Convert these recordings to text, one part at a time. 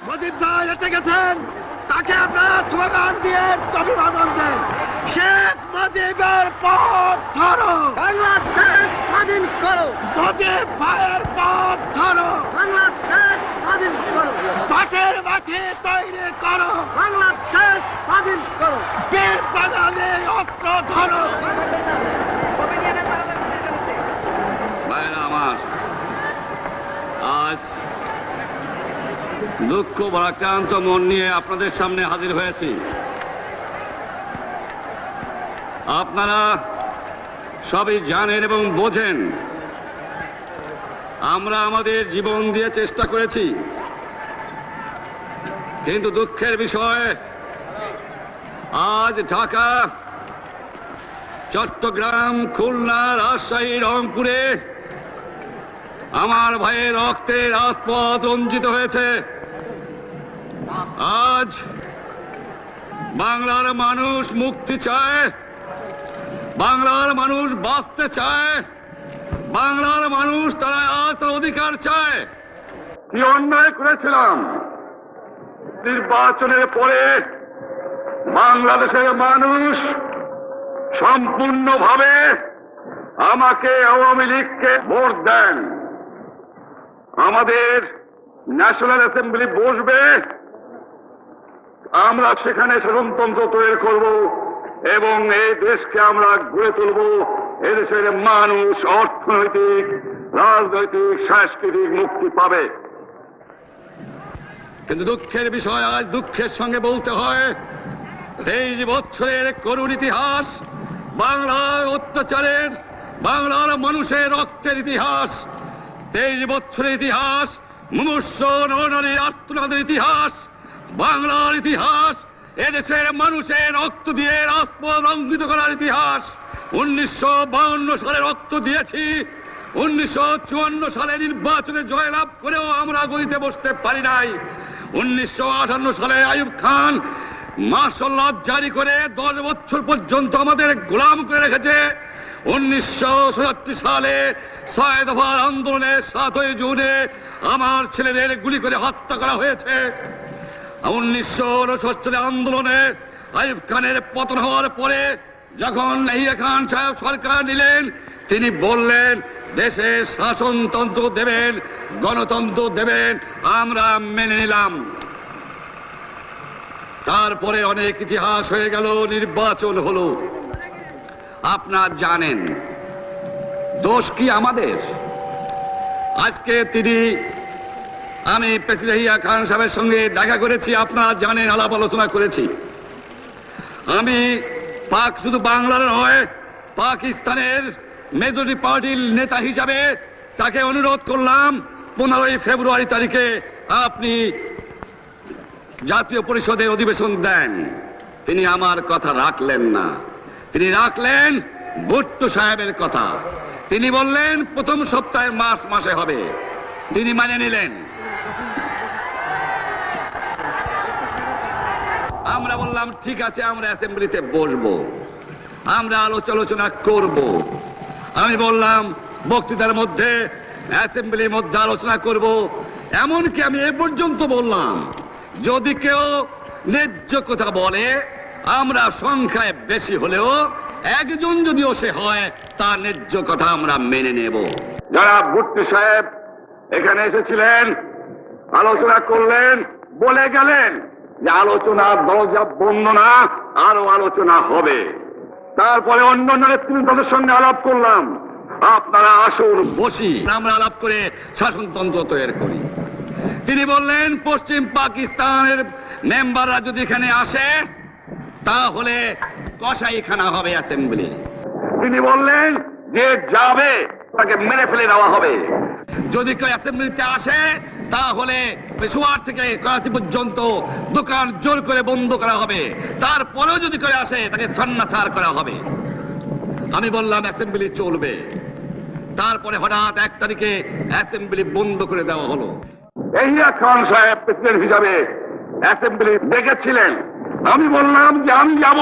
মুজিব ভাই এসে গেছেন, তাকে আপনারা স্লোগান দিয়ে অভিবাদন দেন। শেখ মুজিবের পথ ধরো, বাংলাদেশ স্বাধীন করো, মুজিব ভাইয়ের পথ ধরো, বাংলাদেশ স্বাধীন করো, পাশের মাঠে তৈরি করো, বাংলাদেশ স্বাধীন করো। বীর বাঙালি অস্ত্র ধরো। ভাইরা আমার, আজ দুঃখ ভারাক্রান্ত মন নিয়ে আপনাদের সামনে হাজির হয়েছি। আপনারা সবই জানেন এবং বোঝেন আমরা আমাদের জীবন দিয়ে চেষ্টা করেছি, কিন্তু দুঃখের বিষয় আজ ঢাকা, চট্টগ্রাম, খুলনা, রাজশাহী, রংপুরে আমার ভাইয়ের রক্তে রাজপথ রঞ্জিত হয়েছে। আজ বাংলার মানুষ মুক্তি চায়, বাংলার মানুষ বাঁচতে চায়, বাংলার মানুষ তারা আজ তার অধিকার চায়। কি অন্যায় করেছিলাম নির্বাচনের পরে বাংলাদেশের মানুষ সম্পূর্ণভাবে আমাকে আওয়ামী লীগকে ভোট দেন। আমাদের ন্যাশনাল অ্যাসেম্বলি বসবে, আমরা সেখানে শাসনতন্ত্র তৈরি করব এবং এই দেশকে আমরা গড়ে তুলব। এদেশের মানুষ অর্থনৈতিক, রাজনৈতিক, সাংস্কৃতিক মুক্তি পাবে। কিন্তু দুঃখের বিষয়, আজ দুঃখের সঙ্গে বলতে হয় 23 বছরের করুণ ইতিহাস, বাংলার অত্যাচারের, বাংলার মানুষের রক্তের ইতিহাস, 23 বছরের ইতিহাস, মুমূর্ষ নরনারীর আর্তনাদের ইতিহাস, বাংলার ইতিহাস, এদেশের মানুষের রক্ত দিয়ে রাজপথ রঞ্জিত করার ইতিহাস। 1952 সালে রক্ত দিয়েছি, 1954 সালে নির্বাচনে জয়লাভ করেও আমরা গদিতে বসতে পারি নাই। 1958 সালে আইয়ুব খান মার্শাল ল জারি করে 10 বছর পর্যন্ত আমাদের গোলাম করে রেখেছে। 1967 সালে 6 দফার আন্দোলনের 7ই জুনে আমার ছেলেদের গুলি করে হত্যা করা হয়েছে। 1969 সালে আন্দোলনে আইয়ুব খানের পতন হওয়ার পরে যখন ইয়াহিয়া খান সাহেব সরকার নিলেন, তিনি বললেন দেশে শাসনতন্ত্র দেবেন, গণতন্ত্র দেবেন, আমরা মেনে নিলাম। তারপরে অনেক ইতিহাস হয়ে গেল, নির্বাচন হলো। আপনারা জানেন দোষ কি আমাদের? আজকে আমি প্রেসিডেন্ট ইয়াহিয়া খান সাহেবের সঙ্গে দেখা করেছি, আপনারা জানেন, আলাপ আলোচনা করেছি। আমি শুধু বাংলার নয়, পাকিস্তানের মেজরিটি পার্টির নেতা হিসাবে তাকে অনুরোধ করলাম 15 ফেব্রুয়ারি তারিখে আপনি জাতীয় পরিষদের অধিবেশন দেন। তিনি আমার কথা রাখলেন না, তিনি রাখলেন ভুট্টো সাহেবের কথা। তিনি বললেন প্রথম সপ্তাহের মাসে হবে, তিনি মানে নিলেন। আমরা বললাম ঠিক আছে, আমরা অ্যাসেম্বলিতে বসবো, আমরা আলোচনা করব। আমি বললাম বক্তৃতার মধ্যে, অ্যাসেম্বলির মধ্যে আলোচনা করব। এমনকি আমি এ পর্যন্ত বললাম যদি কেউ ন্যায্য কথা বলে, আমরা সংখ্যায় বেশি হলেও একজন যদিও সে হয়, তার ন্যায্য কথা আমরা মেনে নেব। যারা ভুট্টো সাহেব এখানে এসেছিলেন, আলোচনা করলেন, বলে গেলেন যে আলোচনার দরজা বন্ধ না, আরো আলোচনা হবে। তারপরে অন্য নেতৃত্বের সঙ্গে আলাপ করলাম, আপনারা আসুন বসি, আমরা আলাপ করে শাসনতন্ত্র তৈরি করি। তিনি বললেন পশ্চিম পাকিস্তানের মেম্বাররা যদি এখানে আসে তাহলে কসাইখানা হবে অ্যাসেম্বলি। তিনি বললেন যে যাবে তাকে মেরে ফেলে দেওয়া হবে। যদি কেউ অ্যাসেম্বলিতে আসে তাহলে পেশোয়ার থেকে করাচি পর্যন্ত দোকান জোর করে বন্ধ করা হবে, তারপরেও যদি কেউ আসে তাকে সন্ন্যাসার করা হবে। আমি বললাম অ্যাসেম্বলি চলবে। তারপরে হঠাৎ 1 তারিখে অ্যাসেম্বলি বন্ধ করে দেওয়া হলো। ইয়াহিয়া খান সাহেব প্রেসিডেন্ট হিসাবে অ্যাসেম্বলি ডেকেছিলেন, আমি বললাম যে আমি যাব।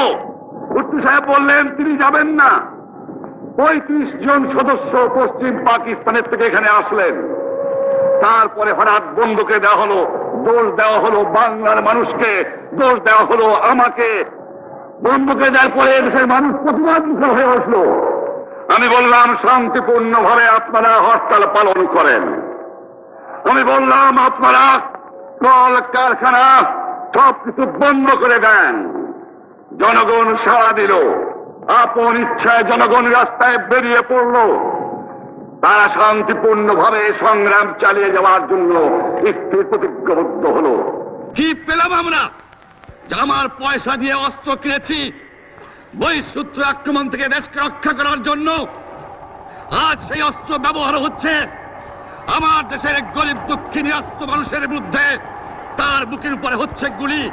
ভুট্টো সাহেব বললেন তিনি যাবেন না। 35 জন সদস্য পশ্চিম পাকিস্তানের থেকে এখানে আসলেন। তারপরে হঠাৎ বন্ধ করে দেওয়া হলো, দোষ দেওয়া হলো বাংলার মানুষকে, দোষ দেওয়া হলো আমাকে। বন্ধুকে দেওয়ার পরে দেশের মানুষ প্রতিবাদ মুখর হয়ে আসলো। আমি বললাম শান্তিপূর্ণভাবে আপনারা হরতাল পালন করেন। আমি বললাম আপনারা কল কারখানা সবকিছু বন্ধ করে দেন। জনগণ সাড়া দিল, আপন ইচ্ছায় জনগণ রাস্তায় বেরিয়ে পড়ল। তারা শান্তিপূর্ণভাবে সংগ্রাম চালিয়ে যাওয়ার জন্য স্থির প্রতিজ্ঞাবদ্ধ হলো। কি পেলাম আমরা? আমার পয়সা দিয়ে অস্ত্র কিনেছি বহিঃশত্রু আক্রমণ থেকে দেশকে রক্ষা করার জন্য। আজ সেই অস্ত্র ব্যবহার হচ্ছে আমার দেশের গরিব দুঃখী নিরস্ত মানুষের বিরুদ্ধে। তার বুকের উপরে হচ্ছে গুলি।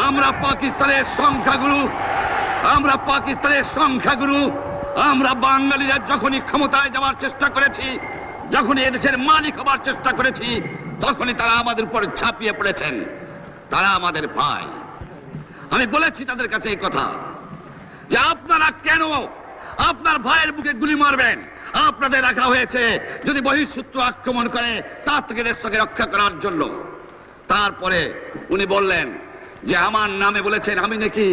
আমরা পাকিস্তানের সংখ্যাগুরু, আমরা বাঙালিরা যখনই ক্ষমতায় যাওয়ার চেষ্টা করেছি, যখনই এদেশের মালিক হবার চেষ্টা করেছি, তখনই তারা আমাদের উপর ঝাঁপিয়ে পড়েছেন। তারা আমাদের ভাই। আমি বলেছি তাদের কাছে এই কথা যে আপনারা কেন আপনার ভাইয়ের বুকে গুলি মারবেন? আপনাদের রাখা হয়েছে যদি বহিঃশত্রু আক্রমণ করে তার থেকে দেশকে রক্ষা করার জন্য। তারপরে উনি বললেন যে আমার নামে বলেছেন, আমি নাকি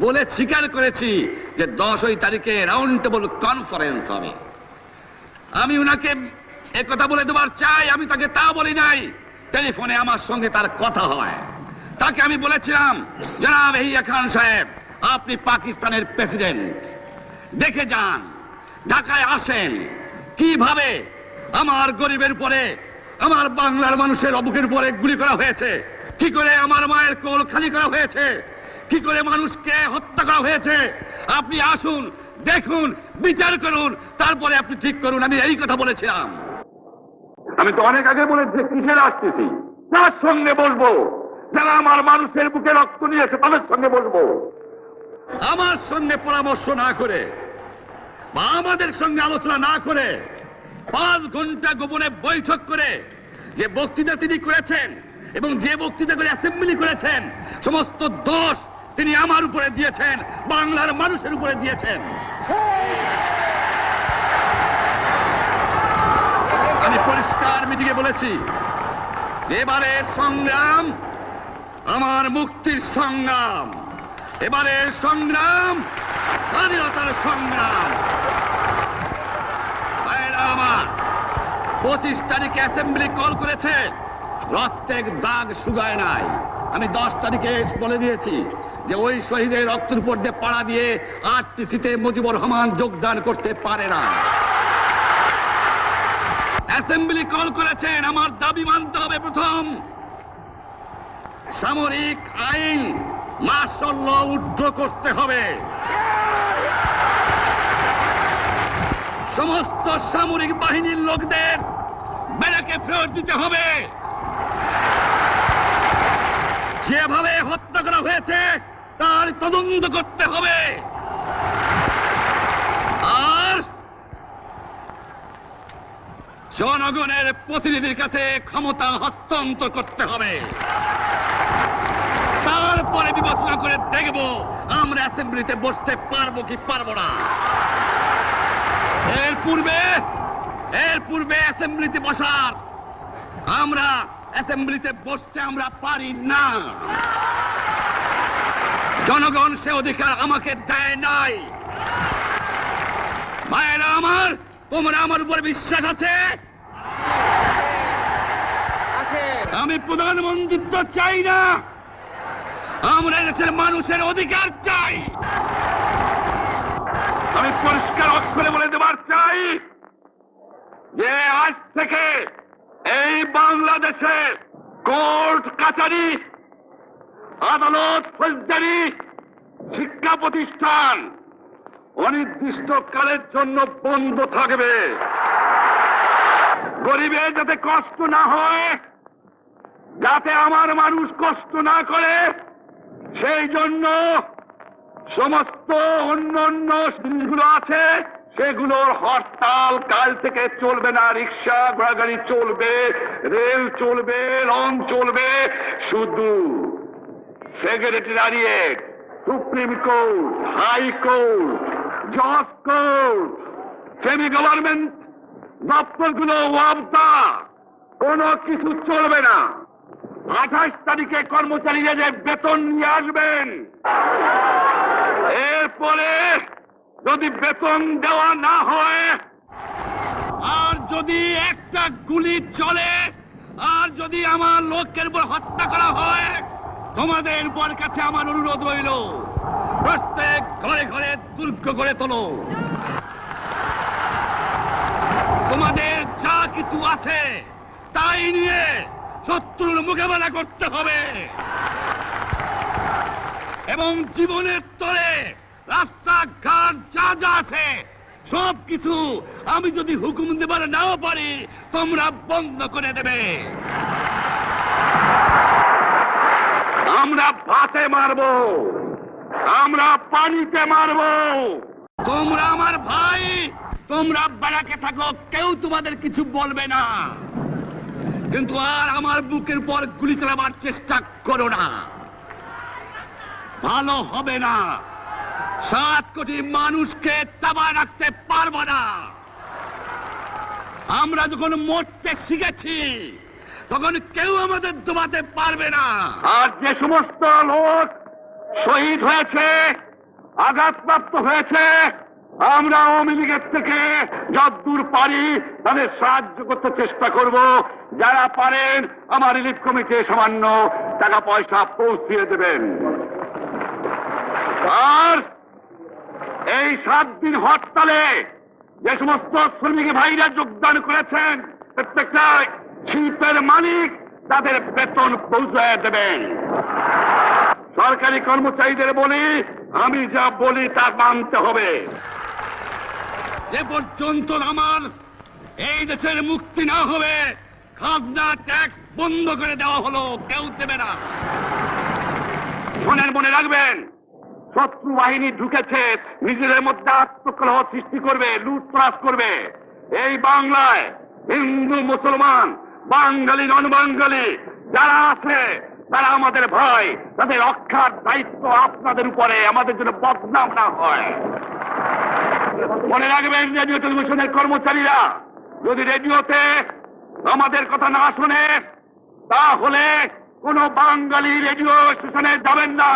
বলে স্বীকার করেছি যে 10 তারিখে রাউন্ড টেবল কনফারেন্স হবে। আমি উনাকে একথা বলে দেবার চাই, আমি তাকে তা বলি নাই। টেলিফোনে আমার সঙ্গে তার কথা হয়। তাকে আমি বলেছিলাম, জনাব ইয়াহিয়া খান সাহেব, আপনি পাকিস্তানের প্রেসিডেন্ট, দেখে যান, ঢাকায় আসেন কিভাবে আমার গরিবের উপরে, আমার বাংলার মানুষের বুকের উপরে গুলি করা হয়েছে, কি করে আমার মায়ের কোল খালি করা হয়েছে, কি করে মানুষকে হত্যা করা হয়েছে। আপনি আসুন, দেখুন, বিচার করুন, তারপরে আপনি ঠিক করুন। আমি এই কথা বলেছিলাম। আমি তো অনেক আগে বলেছি কিসের আসতেছি, তার সঙ্গে বসবো, যারা আমার মানুষের বুকে রক্ত নিয়েছে তাদের সঙ্গে বসবো। আমার সঙ্গে পরামর্শ না করে বা আমাদের সঙ্গে আলোচনা না করে 5 ঘন্টা গোপনে বৈঠক করে যে বক্তৃতা তিনি করেছেন এবং যে বক্তৃতা করে অ্যাসেম্বলি করেছেন, সমস্ত দোষ তিনি আমার উপরে দিয়েছেন, বাংলার মানুষের উপরে দিয়েছেন। আমি পরিষ্কার মিটিংয়ে বলেছি যে এবারের সংগ্রাম আমার মুক্তির সংগ্রাম, এবারের সংগ্রাম স্বাধীনতার সংগ্রাম। আমার 25 তারিখে অ্যাসেম্বলি কল করেছে, রক্তের দাগ শুকায় নাই। আমি 10 তারিখে বলে দিয়েছি যে ওই শহীদের রক্তের উপর দিয়ে পাড়া দিয়ে আরটিসিতে মুজিবুর রহমান যোগদান করতে পারে না। অ্যাসেম্বলি কল করেছেন, আমার দাবি মানতে হবে। প্রথম, সামরিক আইন মার্শাল ল উড্র করতে হবে। সমস্ত সামরিক বাহিনীর লোকদের ব্যারাকে ফেরত দিতে হবে। যেভাবে হত্যা করা হয়েছে তার তদন্ত করতে হবে। আর জনগণের প্রতিনিধির কাছে ক্ষমতা হস্তান্তর করতে হবে। তারপরে বিবেচনা করে দেখব আমরা অ্যাসেম্বলিতে বসতে পারবো কি পারবো না। এর পূর্বে অ্যাসেম্বলিতে বসার, আমরা অ্যাসেম্বলিতে বসতে আমরা পারি না। জনগণ সে অধিকার আমাকে দেয় নাই। ভাইয়েরা আমার, তোমরা আমার উপর বিশ্বাস আছে? আমি প্রধানমন্ত্রিত্ব চাই না, আমরা দেশের মানুষের অধিকার চাই। আমি পরিষ্কার অক্ষরে বলে দেবার চাই যে আজ থেকে এই বাংলাদেশে কোর্ট কাছারি, আদালত, ফৌজদারি, শিক্ষা প্রতিষ্ঠান অনির্দিষ্ট কালের জন্য বন্ধ থাকবে। গরিবের যাতে কষ্ট না হয়, যাতে আমার মানুষ কষ্ট না করে, সেই জন্য সমস্ত অন্য জিনিসগুলো আছে সেগুলোর হরতাল কাল থেকে চলবে না। রিক্সা ঘোড়াগাড়ি চলবে, রেল চলবে, লঞ্চ চলবে। শুধু secretariat, supreme court, high court, জজ কোর্ট, সেমি গভর্নমেন্ট দপ্তরগুলো ওয়াবদা, কোনো কিছু চলবে না। 28 তারিখে কর্মচারীরা যে বেতন নিয়ে আসবেন, এরপরে যদি বেতন দেওয়া না হয়, আর যদি একটা গুলি চলে, আর যদি আমার লোকের উপর হত্যা করা হয়, তোমাদের উপর কাছে আমার অনুরোধ রইল, প্রত্যেক ঘরে ঘরে দুর্গ গড়ে তোলো। তোমাদের যা কিছু আছে তাই নিয়ে শত্রুর মোকাবেলা করতে হবে, এবং জীবনের তরে রাস্তাঘাট যা যা আছে সব কিছু আমি যদি হুকুম দেবার নাও পারি, তোমরা বন্ধ করে দেবে। আমরা ভাতে মারবো, আমরা পানিতে মারবো। তোমরা আমার ভাই, তোমরা বাড়াকে থাকো, কেউ তোমাদের কিছু বলবে না, কিন্তু আর আমার বুকের পর গুলি চালাবার চেষ্টা করো না, ভালো হবে না। 7 কোটি মানুষকে তাবা রাখতে পারবো না। আমরা যখন মরতে শিখেছি তখন কেউ আমাদের দবাতে পারবে না। আর যে সমস্ত লোক শহীদ হয়েছে, আঘাতপ্রাপ্ত হয়েছে, আমরা আওয়ামী লীগের থেকে যতদূর পারি তাদের সাহায্য করতে চেষ্টা করব। যারা পারেন আমার রিলিফ কমিটি সামান্য টাকা পয়সা পৌঁছিয়ে দেবেন। আর এই 7 দিন হরতালে যে সমস্ত শ্রমিক ভাইরা যোগদান করেছেন, প্রত্যেকটা শিল্পের মালিক তাদের বেতন পৌঁছায় দেবেন। সরকারি কর্মচারীদের বলি, আমি যা বলি তা মানতে হবে। যে পর্যন্ত আমার এই দেশের মুক্তি না হবে, খাজনা ট্যাক্স বন্ধ করে দেওয়া হলো, কেউ দেবে না। মনে রাখবেন, শত্রু বাহিনী ঢুকেছে, নিজেদের মধ্যে আত্মকলহ সৃষ্টি করবে, লুটতরাজ করবে। এই বাংলায় হিন্দু মুসলমান, বাঙালি নন বাঙালি যারা আছে তারা আমাদের ভাই, তাদের রক্ষার দায়িত্ব আপনাদের উপরে, আমাদের জন্য বদনাম না হয়। মনে রাখবেন, রেডিও টেলিভিশনের কর্মচারীরা যদি রেডিওতে আমাদের কথা না শোনে, তাহলে কোন বাঙালি রেডিও স্টেশনে যাবেন না।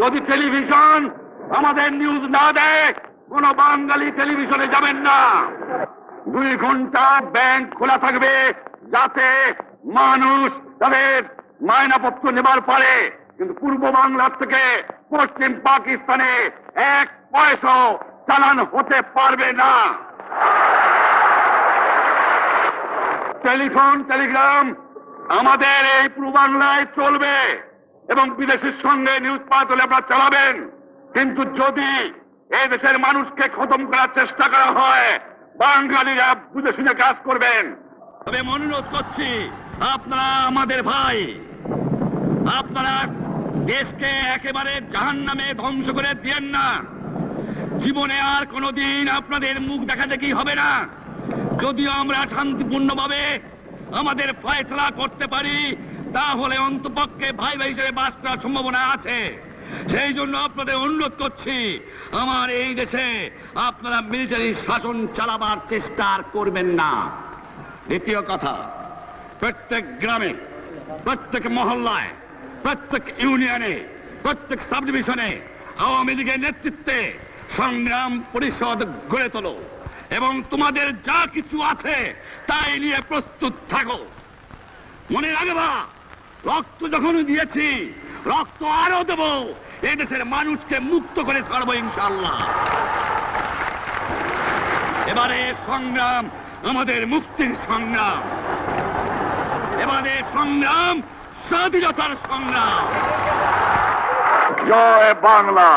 যদি টেলিভিশন আমাদের নিউজ না দেয়, কোন বাঙালি টেলিভিশনে যাবেন না। 2 ঘন্টা ব্যাংক খোলা থাকবে, যাতে মানুষ তাদের মায়নাপত্র নেবার পারে, কিন্তু পূর্ব বাংলার থেকে পশ্চিম পাকিস্তানে 1 পয়সা চালান হতে পারবে না। টেলিফোন টেলিগ্রাম আমাদের এই পূর্ব বাংলায় চলবে, এবং বিদেশের সঙ্গে নিউজ পাঠ হলে আপনারা চালাবেন, কিন্তু যদি এই দেশের মানুষকে খতম করার চেষ্টা করা হয়, বাঙালিরা বুঝে শুনে কাজ করবেন। তবে অনুরোধ করছি, আপনারা আমাদের ভাই, আপনারা দেশকে একেবারে জাহান্নামে ধ্বংস করে দিয়েন না। জীবনে আর কোনোদিন আপনাদের মুখ দেখা দেখি হবে না। যদিও আমরা শান্তিপূর্ণভাবে আমাদের ফয়সলা করতে পারি, তাহলে অন্তপক্ষে ভাই ভাই হিসেবে বাস করার সম্ভাবনা আছে। সেই জন্য আপনাদের অনুরোধ করছি, আমার এই দেশে আপনারা মিলিটারি শাসন চালাবার চেষ্টা করবেন না। দ্বিতীয় কথা, প্রত্যেক গ্রামে, প্রত্যেক মহল্লায়, প্রত্যেক ইউনিয়নে, প্রত্যেক সাব ডিভিশনে আওয়ামী লীগের নেতৃত্বে সংগ্রাম পরিষদ গড়ে তোলো, এবং তোমাদের যা কিছু আছে তাই নিয়ে প্রস্তুত থাকো। মনে রাখবা, রক্ত যখন দিয়েছি, রক্ত আরো দেব, এই দেশের মানুষকে মুক্ত করে ছাড়বো ইনশাআল্লাহ। এবারে সংগ্রাম আমাদের মুক্তির সংগ্রাম, এবারে সংগ্রাম স্বাধীনতার সংগ্রাম। জয় বাংলা।